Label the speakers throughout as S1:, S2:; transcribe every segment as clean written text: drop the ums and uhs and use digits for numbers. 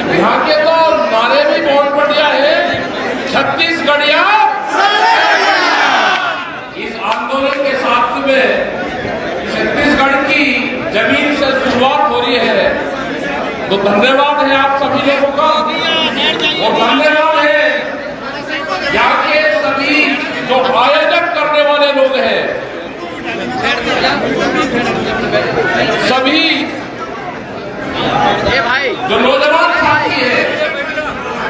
S1: यहाँ के तो नारे भी बहुत बढ़िया है, छत्तीसगढ़िया। इस आंदोलन के साथ में छत्तीसगढ़ की जमीन से शुरुआत हो रही है, तो धन्यवाद है आप सभी लोगों का। और धन्यवाद है यहाँ के सभी जो आयोजन करने वाले लोग हैं, सभी जो नौजवान साथी हैं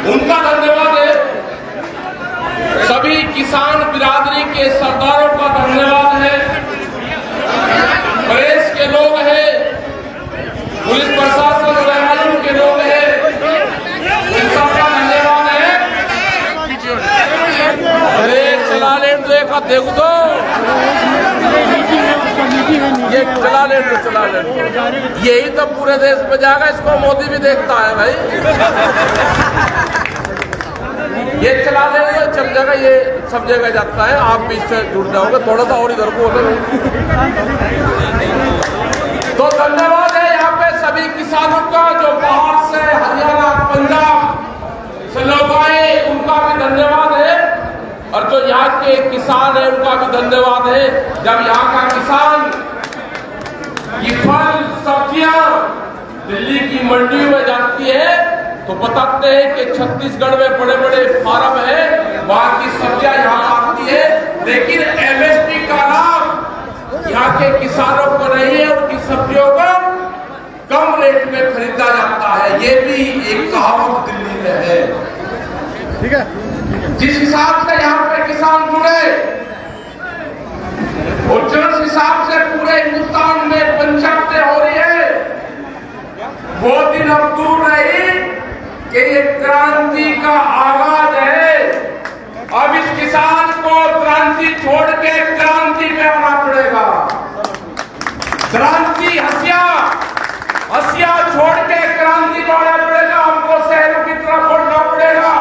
S1: उनका धन्यवाद है, सभी किसान बिरादरी के सरदारों का धन्यवाद है, प्रेस के लोग हैं, पुलिस प्रशासन रेलवे के लोग हैं, उन सबका धन्यवाद है। अरे चला ले देखा देखो तो ये चला ले यही तो पूरे देश में जाएगा, इसको मोदी भी देखता है भाई। ये चला ले चल जाएगा, ये सब जगह जाता है, आप भी इससे जुड़ जाओगे। थोड़ा सा और इधर को तो धन्यवाद है यहाँ पे सभी किसानों का जो बाहर से हरियाणा पंजाब से लोग आए, उनका भी धन्यवाद है। और जो यहाँ के किसान है उनका भी धन्यवाद है। जब यहाँ का किसान की फल सब्जियां दिल्ली की मंडियों में जाती है तो बताते हैं कि छत्तीसगढ़ में बड़े बड़े फार्म है, वहां की सब्जियां यहाँ आती है, लेकिन एमएसपी का लाभ यहाँ के किसानों को नहीं है, उनकी सब्जियों को कम रेट में खरीदा जाता है। ये भी एक कहावत दिल्ली में है। ठीक है, जिस हिसाब से यहाँ पे किसान जुड़े और जिस हिसाब से पूरे हिंदुस्तान में पंचायतें हो रही है, वो दिन अब दूर नहीं कि ये क्रांति का आगाज है। अब इस किसान को क्रांति छोड़ के क्रांति पे आना पड़ेगा। क्रांति हसिया छोड़ के क्रांति में आना पड़ेगा। हमको शहरों की तरफ बढ़ना पड़ेगा।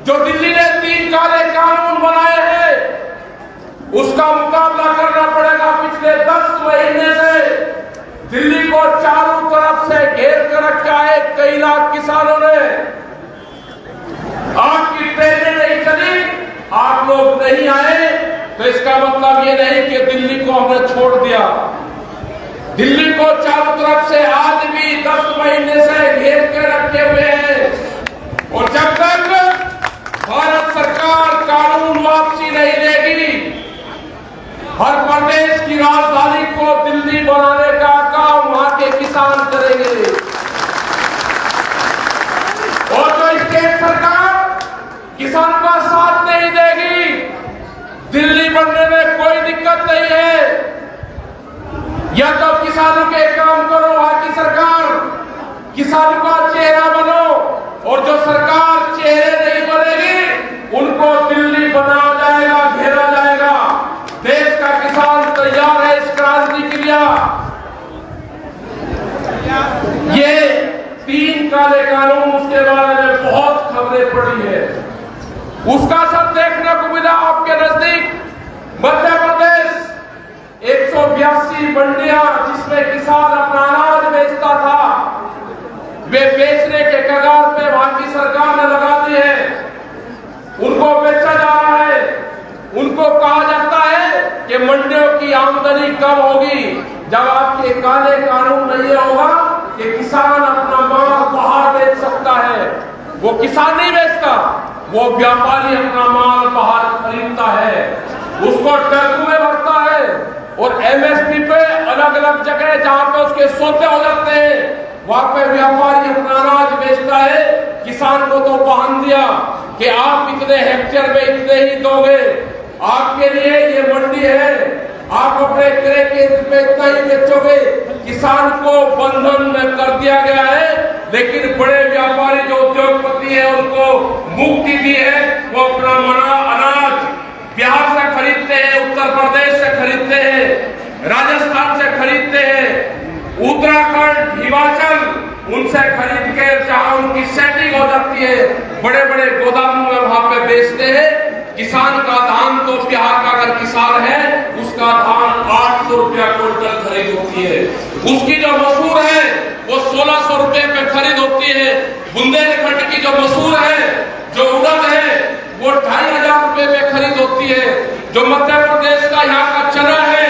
S1: जो दिल्ली ने 3 काले कानून बनाए हैं उसका मुकाबला करना पड़ेगा। पिछले 10 महीने से दिल्ली को चारों तरफ से घेर कर रखा है कई लाख किसानों ने। आपकी ट्रेनें नहीं चली, आप लोग नहीं आए, तो इसका मतलब ये नहीं कि दिल्ली को हमने छोड़ दिया। दिल्ली को चारों तरफ से आज भी 10 महीने से घेर के रखे हुए हैं। और जब तक भारत सरकार कानून वापसी नहीं लेगी, हर प्रदेश की राजधानी को दिल्ली बनाने का काम वहां के किसान करेंगे। और जो स्टेट सरकार किसान का साथ नहीं देगी, दिल्ली बनने में कोई दिक्कत नहीं है। या तो किसानों के काम करो, वहां की सरकार किसान का चेहरा बनो, और जो सरकार चेहरे नहीं बनेगी उनको दिल्ली बनाया जाएगा, घेरा जाएगा। देश का किसान तैयार है इस क्रांति के लिए। ये 3 काले कानून, उसके बारे में बहुत खबरें पड़ी है, उसका सब देखने को मिला आपके नजदीक। मध्य प्रदेश 182 मंडियां जिसमें किसान अपना अनाज बेचता था, वे बेचने के कगार पे वहां की सरकार ने लगा दी है। उनको बेचा जा रहा है। उनको कहा जाता है कि मंडियों की आमदनी कम होगी जब आपके काले कानून नहीं होगा कि किसान अपना माल बाहर बेच सकता है। वो किसान नहीं बेचता, वो व्यापारी अपना माल बाहर खरीदता है, उसको ट्रकों में भरता है और एमएसपी पे अलग अलग जगह जहां पे उसके सौदे हो जाते हैं वहां पे व्यापारी अपना अनाज बेचता है। किसान को तो बहान दिया कि आप इतने हेक्टेयर में इतने ही दोगे, आपके लिए ये मंडी है, आप अपने क्रय केंद्र पे इतना ही बेचोगे। किसान को बंधन में कर दिया गया है, लेकिन बड़े व्यापारी जो उद्योगपति है उनको मुक्ति दी है। वो अपना मना अनाज बिहार से खरीदते हैं, उत्तर प्रदेश से खरीदते हैं, राजस्थान से खरीदते हैं, उत्तराखंड, हिमाचल उनसे खरीद के जहां उनकी सेटिंग हो जाती है बड़े बड़े गोदामों में वहां पे बेचते हैं। किसान का धान तो बिहार का अगर किसान है उसका धान 800 रुपया क्विंटल खरीद होती है। उसकी जो मसूर है वो 1600 रुपये पे खरीद होती है। बुंदेलखंड की जो मसूर है, जो उड़द है, वो 2500 रुपए में खरीद होती है। जो मध्य प्रदेश का यहाँ का चना है,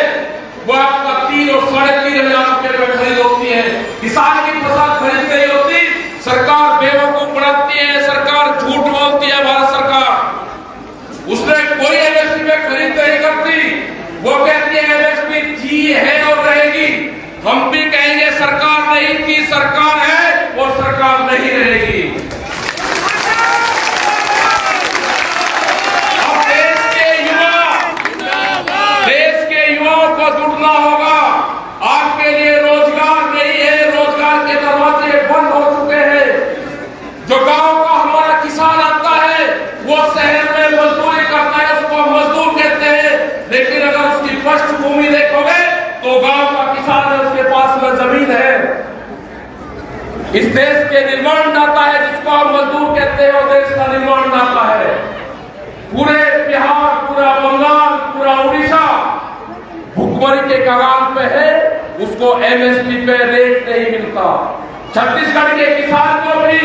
S1: वो आपका 3 और 3,500 रुपए में खरीद होती है। किसान की फसल खरीद नहीं होती, सरकार बेवकूफ बनाती है, सरकार झूठ बोलती है। भारत सरकार उसने कोई एमएसपी में खरीद नहीं करती। वो कहती है एमएसपी थी, है और रहेगी। हम भी कहेंगे सरकार नहीं थी, सरकार है और सरकार नहीं रहेगी। अब देश के युवाओं को जुड़ना होगा। आपके लिए रोजगार नहीं है, रोजगार के दरवाजे बंद हो चुके हैं। जो गांव का हमारा किसान आता है, वो शहर में मजदूरी करता है, उसको मजदूर कहते हैं। लेकिन अगर उसकी पृष्ठभूमि देखोगे तो गांव का किसान है, उसके पास में जमीन है। इस देश के निर्माण दाता है, जिसको हम मजदूर कहते हैं, और देश का निर्माण दाता है। पूरे बिहार, पूरा बंगाल, पूरा उड़ीसा भुखमरी के कगार पे है, उसको एमएसपी पे रेट नहीं मिलता। छत्तीसगढ़ के किसान को भी,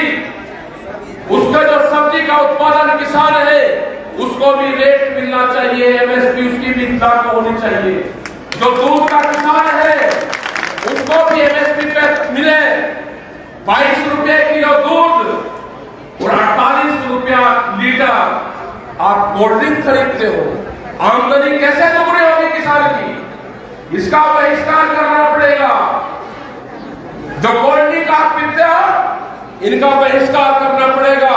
S1: उसका जो सब्जी का उत्पादन किसान है, उसको भी रेट मिलना चाहिए, एमएसपी उसकी भी लागू होनी चाहिए। जो दूध का किसान है, उसको भी एमएसपी पे मिले। 22 रुपए किलो दूध और 48 रुपया लीटर आप कोल्ड ड्रिंक खरीदते हो। आमदनी कैसे दोगुनी होगी किसान की? इसका बहिष्कार करना पड़ेगा। जो कोल्ड ड्रिंक आप पीते हो, इनका बहिष्कार करना पड़ेगा।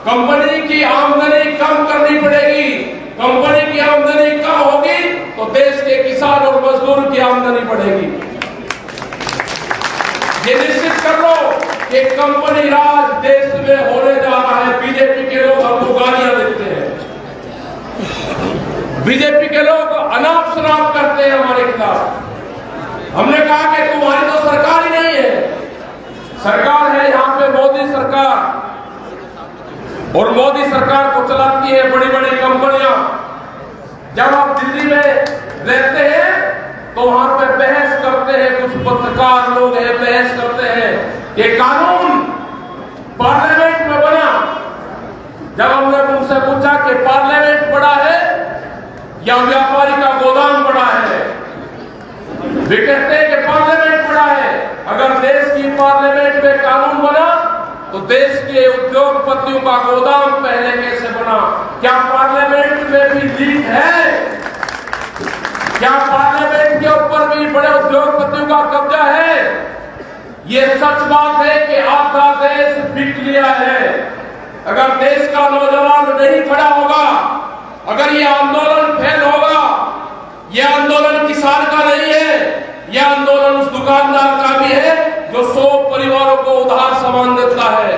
S1: कंपनी की आमदनी कम करनी पड़ेगी। कंपनी की आमदनी कम होगी तो देश के किसान और मजदूर की आमदनी बढ़ेगी। ये निश्चित कर लो कि कंपनी राज देश में होने जा रहा है। बीजेपी के लोग हमको गालियां देते हैं, बीजेपी के लोग अनाप शनाप करते हैं हमारे खिलाफ। हमने कहा कि तुम्हारी तो सरकार ही नहीं है। सरकार है यहाँ पे मोदी सरकार, और मोदी सरकार को चलाती है बड़ी बड़ी कंपनियां। जब आप दिल्ली में रहते हैं तो वहां पे बहस करते हैं, कुछ पत्रकार लोग हैं, बहस करते हैं कि कानून पार्लियामेंट में बना। जब हमने उनसे पूछा कि पार्लियामेंट बड़ा है या व्यापारी का गोदाम बड़ा है, वे कहते हैं कि पार्लियामेंट बड़ा है। अगर देश की पार्लियामेंट में कानून बना तो देश के उद्योगपतियों का गोदाम पहले कैसे बना? क्या पार्लियामेंट में भी लीक है? क्या पार्लियामेंट के ऊपर भी बड़े उद्योगपतियों का कब्जा है? ये सच बात है कि आधा देश बिक लिया है। अगर देश का नौजवान नहीं खड़ा होगा, अगर ये आंदोलन फेल होगा, ये आंदोलन किसान का नहीं है, ये आंदोलन उस दुकानदार का भी है जो 100 परिवारों को उधार सामान देता है।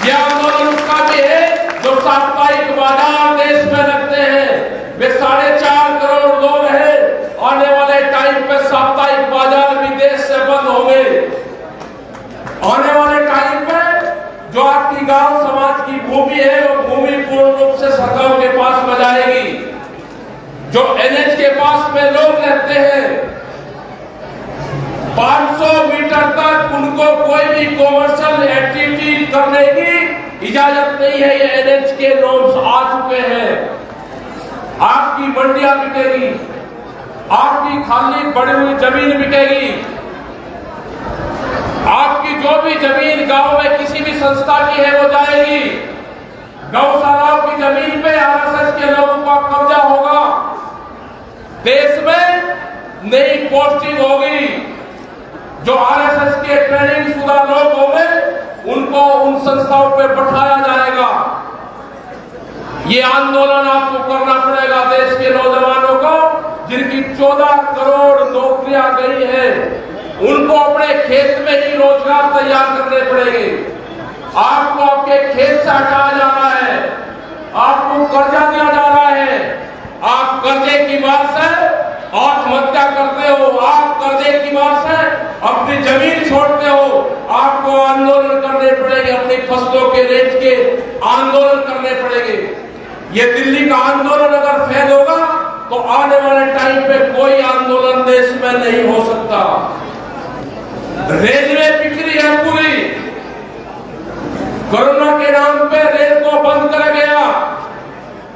S1: ये आंदोलन उसका भी है जो साप्ताहिक बाजार देश में रखते हैं। वे 4.5 करोड़ लोग हैं। आने वाले टाइम पे साप्ताहिक बाजार भी देश से बंद होंगे। आने वाले टाइम पे जो आपकी गांव समाज की भूमि है, वो भूमि पूर्ण रूप से सरकार के पास में जाएगी। जो एनएच के पास में लोग रहते हैं, 500 मीटर तक उनको कोई भी कॉमर्शियल एक्टिविटी करने की इजाजत नहीं है। ये एनएच के नॉर्म्स आ चुके हैं। आपकी मंडियां बिकेगी, आपकी खाली पड़ी हुई जमीन बिकेगी, आपकी जो भी जमीन गांव में किसी भी संस्था की है वो जाएगी। गौशालाओं की जमीन पे आरएसएस के लोगों का कब्जा होगा। देश में नई पोस्टिंग होगी। जो आरएसएस के ट्रेनिंग शुदा लोग होंगे, उनको उन संस्थाओं पे बैठाया जाएगा। ये आंदोलन आपको करना पड़ेगा देश के नौजवानों को, जिनकी 14 करोड़ नौकरियां गई है। उनको अपने खेत में ही रोजगार तैयार करने पड़ेंगे। आपको आपके खेत से हटाया जा रहा है, आपको कर्जा दिया जा रहा है। आप कर्जे की मार से आत्महत्या करते हो, आप कर्जे की मार से अपनी जमीन छोड़ते हो। आपको आंदोलन करने पड़ेंगे, अपनी फसलों के रेट के आंदोलन करने पड़ेंगे। ये दिल्ली का आंदोलन अगर फेल होगा तो आने वाले टाइम पे कोई आंदोलन देश में नहीं हो सकता। रेलवे बिक्री है पूरी, कोरोना के नाम पे रेल को बंद कर गया,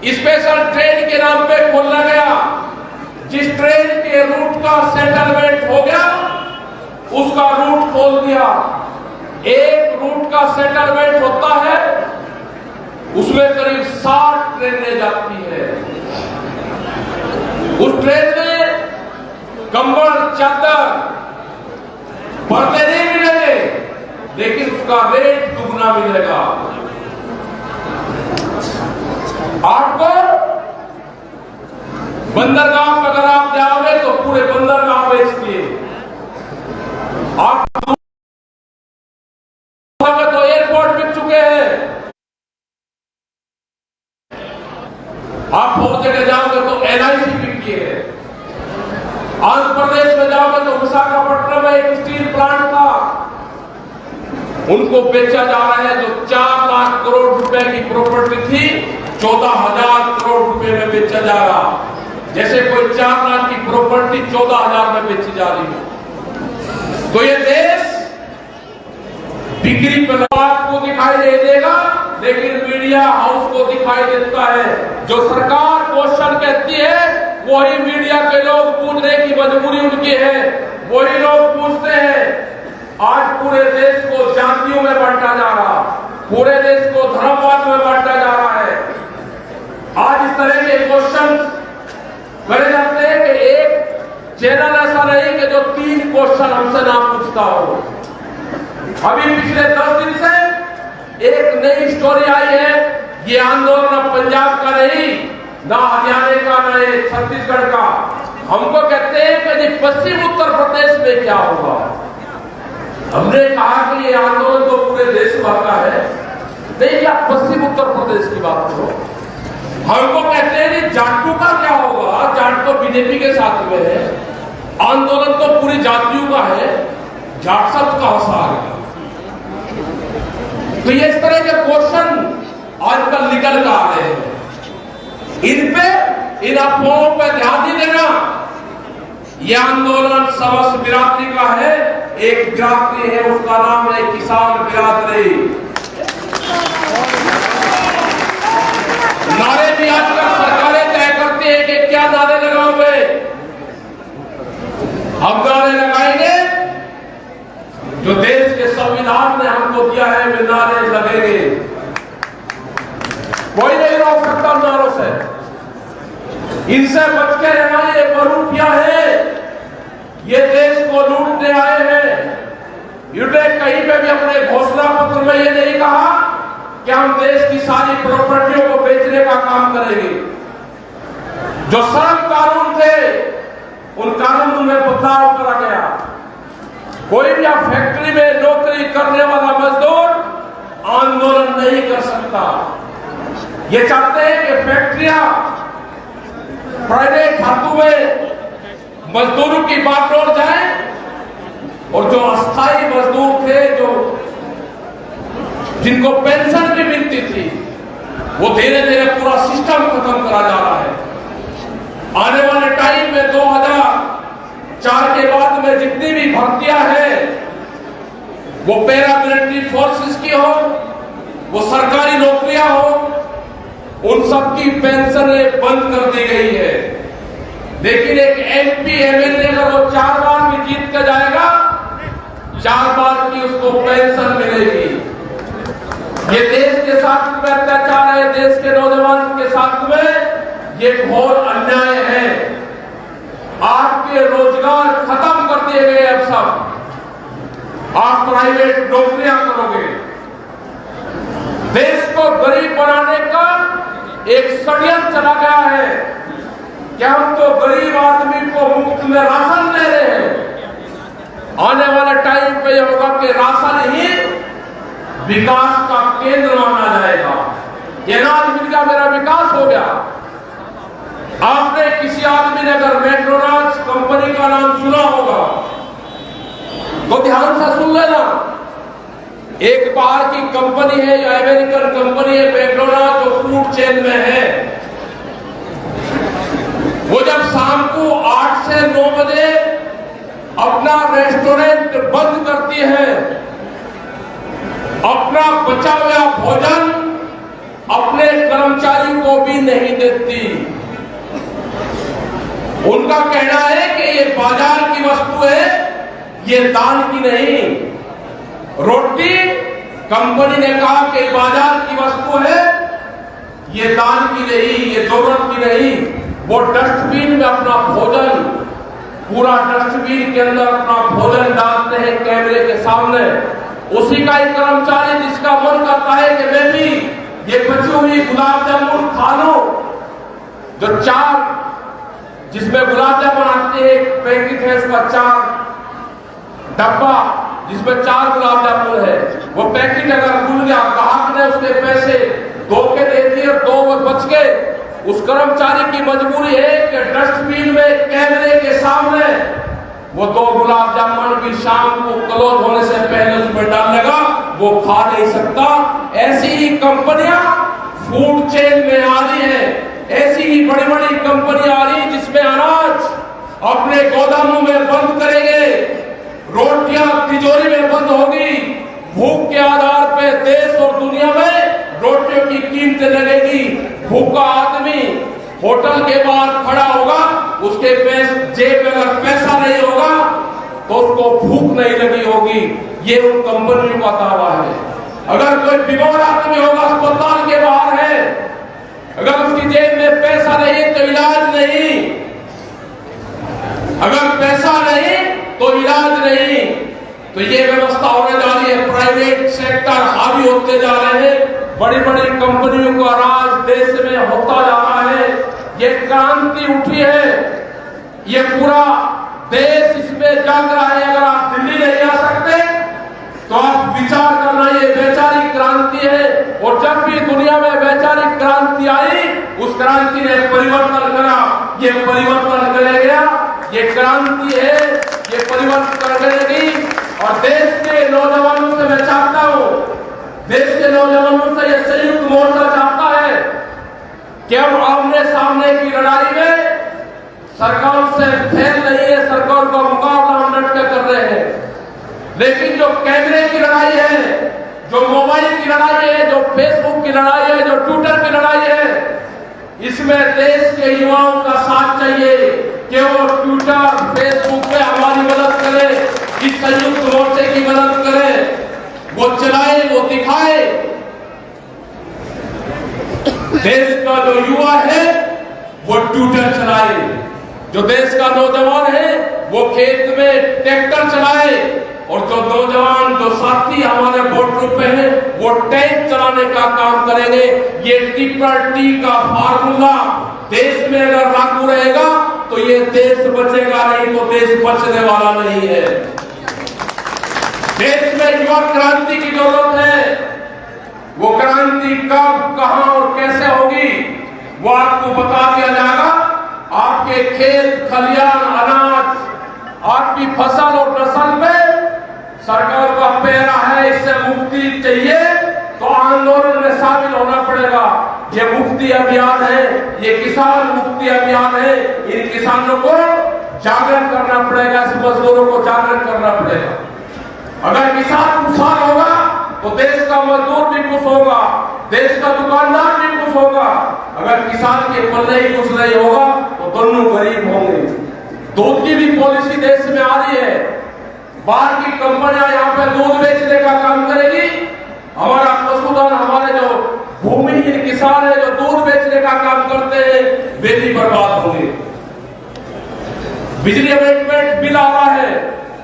S1: स्पेशल ट्रेन के नाम पे खोला गया। जिस ट्रेन के रूट का सेटलमेंट हो गया उसका रूट खोल दिया। एक रूट का सेटलमेंट होता है उसमें करीब 60 ट्रेनें जाती है। उस ट्रेन में कंबल, चादर, पर्दे नहीं मिलेंगे, लेकिन उसका रेट दुगना मिलेगा। आपको बंदरगाह में अगर आप जाओगे तो पूरे बंदरगाह बेचती है। आप तो एयरपोर्ट बिक चुके हैं। आप बहुत जगह जाओगे तो LIC बिकती है। आंध्र प्रदेश में जाओगे तो विशाखापट्टनम में एक स्टील प्लांट था, उनको बेचा जा रहा है। जो 4 लाख करोड़ रुपए की प्रॉपर्टी थी 14,000 करोड़ रुपए में बेचा जा रहा। जैसे कोई 4 लाख की प्रॉपर्टी 14,000 में बेची जा रही है। तो ये देश बिक्री पर आपको दिखाई नहीं देगा, लेकिन मीडिया हाउस को दिखाई देता है। जो सरकार क्वेश्चन कहती है वही मीडिया के लोग पूछने की मजबूरी उनकी है। वही लोग पूछते हैं। आज पूरे देश को जातियों में बांटा जा रहा, पूरे देश को धर्मवाद में बांटा जा रहा है। आज इस तरह के क्वेश्चन करे जाते हैं कि एक चैनल ऐसा नहीं कि जो 3 क्वेश्चन हमसे ना पूछता हो। अभी पिछले 10 दिन से एक नई स्टोरी आई है। ये आंदोलन अब पंजाब का नहीं, ना हरियाणा का, ना ये छत्तीसगढ़ का। हमको कहते हैं कि जी पश्चिम उत्तर प्रदेश में क्या होगा। हमने कहा कि ये आंदोलन तो पूरे देश भर का है, नहीं आप पश्चिम उत्तर प्रदेश की बात करो। हमको कहते हैं जी जाटों का क्या होगा, जाट तो बीजेपी के साथ में है, आंदोलन तो पूरी जातियों का है, जाट शब्द कहां से आ गया। तो ये इस तरह के क्वेश्चन आजकल निकल कर आ रहे हैं। इन पे, इन अफवाहों पे ध्यान नहीं देना। यह आंदोलन समस्त बिरादरी का है। एक बिरादरी है, उसका नाम है किसान बिरादरी। नारे भी आजकल सरकारें तय करती है कि क्या नारे लगाओगे। हम नारे लगाएंगे जो देश के संविधान ने हमको दिया है, वे नारे लगेंगे। कोई नहीं रोक सकता नारों से। इनसे बच के रहना। ये बरूपिया है, ये देश को लूटने आए हैं। इन्होंने कहीं पे भी अपने घोषणा पत्र में ये नहीं कहा कि हम देश की सारी प्रॉपर्टियों को बेचने का काम करेंगे। जो सड़क कानून थे उन कानूनों में बदलाव करा गया। कोई भी आप फैक्ट्री में नौकरी करने वाला मजदूर आंदोलन नहीं कर सकता। ये चाहते हैं कि फैक्ट्रियां प्राइवेट हाथों में मजदूरों की बागडोर जाए, और जो अस्थायी मजदूर थे, जो जिनको पेंशन भी मिलती थी, वो धीरे धीरे पूरा सिस्टम खत्म करा जा रहा है। आने वाले टाइम में 2004 के बाद में जितनी भी भर्तियां हैं, वो पैरामिलिट्री फोर्सेस की हो, वो सरकारी नौकरियां हो, उन सबकी पेंशनें बंद कर दी गई है। लेकिन एक MP MLA अगर वो 4 बार भी जीत कर जाएगा, 4 बार की उसको पेंशन मिलेगी। ये देश के साथ में अत्याचार है, देश के नौजवान के साथ में ये घोर अन्याय है। आपके रोजगार खत्म कर दिए गए। अब सब आप प्राइवेट नौकरियां करोगे। देश को गरीब बनाने का एक षड्यंत्र चला गया है कि हम तो गरीब आदमी को मुफ्त में राशन दे रहे हैं। आने वाले टाइम पे यह होगा कि राशन ही विकास का केंद्र माना जाएगा। ये अनाज मिल गया, मेरा विकास हो गया। आपने किसी आदमी ने अगर मैकडॉनल्ड्स कंपनी का नाम सुना होगा तो ध्यान से सुन लेना। एक बाहर की कंपनी है, जो अमेरिकन कंपनी है मैकडॉनल्ड्स, जो फूड चेन में है। वो जब शाम को 8 से 9 बजे अपना रेस्टोरेंट बंद करती है अपना बचा हुआ भोजन अपने कर्मचारी को भी नहीं देती। उनका कहना है कि ये बाजार की वस्तु है, ये दान की नहीं। रोटी कंपनी ने कहा कि बाजार की वस्तु है, ये दान की नहीं, ये जरूरत की नहीं। वो डस्टबिन में अपना भोजन, पूरा डस्टबिन के अंदर अपना भोजन डालते हैं कैमरे के सामने। उसी का एक कर्मचारी जिसका मन करता है कि मैं भी ये बची हुई गुलाब जामुन खा लूं, जो चार जिसमें गुलाब जामुन आते हैं, एक पैकेट है उसका 4 डब्बा जिसमें 4 गुलाब जामुन है, वो पैकेट अगर खुल गया, ग्राहक ने उसके पैसे 2 के दे दिए और 2 बच गए, उस कर्मचारी की मजबूरी है कि डस्टबिन में कैमरे के सामने वो 2 गुलाब जामुन भी शाम को क्लोज होने से पहले उसमें डालेगा, वो खा नहीं सकता। ऐसी ही कंपनियां फूड चेन में आ रही है, ऐसी ही बड़ी बड़ी कंपनियां आ रही जिसमें अनाज अपने गोदामों में बंद करेंगे, रोटियां तिजोरी में बंद होगी। भूख के आधार पे देश और दुनिया में रोटियों की कीमतें लगेगी। भूखा आदमी होटल के बाहर खड़ा होगा, उसके जेब में अगर पैसा नहीं होगा तो उसको भूख नहीं लगी होगी। ये उन कंपनियों का दावा है। अगर कोई बीमार आदमी होगा, अस्पताल के बाहर है, अगर उसकी जेब में पैसा नहीं तो इलाज नहीं, अगर पैसा नहीं तो इलाज नहीं। तो ये व्यवस्था होने जा रही है। प्राइवेट सेक्टर हावी होते जा रहे हैं, बड़ी बड़ी कंपनियों का राज देश में होता जा रहा है। ये क्रांति उठी है, ये पूरा देश इसमें जाग रहा है। अगर आप दिल्ली नहीं आ सकते तो आप विचार करना, ये वैचारिक क्रांति है। और जब भी दुनिया में वैचारिक क्रांति आई, उस क्रांति ने परिवर्तन करा, ये परिवर्तन करेगा, ये क्रांति है, ये परिवर्तन करेगी। और देश के नौजवानों से मैं चाहता हूं, देश के नौजवानों से ये संयुक्त मोर्चा चाहता है कि हम आमने सामने की लड़ाई में सरकार से फेल नहीं है, सरकार का मुकाबला हम डट कर रहे हैं। लेकिन जो कैमरे की लड़ाई है, जो मोबाइल की लड़ाई है, जो फेसबुक की लड़ाई है, जो ट्विटर की लड़ाई है, इसमें देश के युवाओं का साथ चाहिए कि वो ट्विटर फेसबुक पे हमारी मदद करें, इस संयुक्त मोर्चे की मदद करें, वो चलाए, वो दिखाए। देश का जो युवा है वो ट्विटर चलाए, जो देश का नौजवान है वो खेत में ट्रैक्टर चलाए, और जो नौजवान, जो साथी हमारे वोट ग्रुप में है, वो टैंक चलाने का काम करेंगे। ये T का फार्मूला देश में अगर लागू रहेगा तो ये देश बचेगा, नहीं तो देश बचने वाला नहीं है। देश में युवा क्रांति की जरूरत है। वो क्रांति कब, कहां और कैसे होगी वो आपको बता दिया जाएगा। आपके खेत खलियान, अनाज, आपकी फसल और नस्ल में सरकार का पैरा है, इससे मुक्ति चाहिए तो आंदोलन में शामिल होना पड़ेगा। ये मुक्ति अभियान है, ये किसान मुक्ति अभियान है। इन किसानों को जागरण करना पड़ेगा, इस मजदूरों को जागरण करना पड़ेगा। अगर किसान खुशहाल होगा तो देश का मजदूर भी खुश होगा, देश का दुकानदार भी खुश होगा। अगर किसान के पल्ले ही कुछ नहीं होगा तो दोनों गरीब होंगे। दूध की भी पॉलिसी देश में आ रही है। बाहर की कंपनियां यहाँ पे दूध बेचने का काम करेगी, हमारा पशुधन, हमारे जो भूमिहीन किसान है जो दूध बेचने का काम करते हैं, वे भी बर्बाद होंगे। बिजली अमेंडमेंट बिल आ रहा है,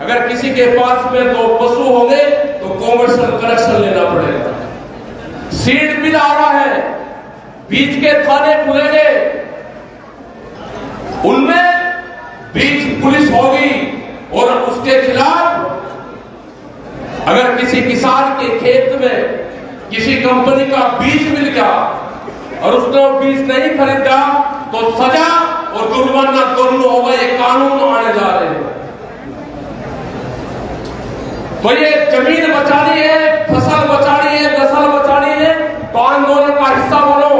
S1: अगर किसी के पास में 2 पशु होंगे तो कॉमर्शियल कनेक्शन लेना पड़ेगा। सीड बिल आ रहा है, बीज के थाने खुलेंगे, उनमें बीज पुलिस होगी, और उसके खिलाफ अगर किसी किसान के खेत में किसी कंपनी का बीज मिल गया और उसने बीज नहीं खरीदा तो सजा और जुर्माना दोनों होगा। ये कानून आने जा रहे हैं। तो ये जमीन बचानी है, फसल बचानी है, नस्ल बचानी है, तो आंदोलन का हिस्सा बनो।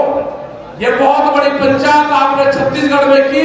S1: ये बहुत बड़ी पंचायत आपने छत्तीसगढ़ में की।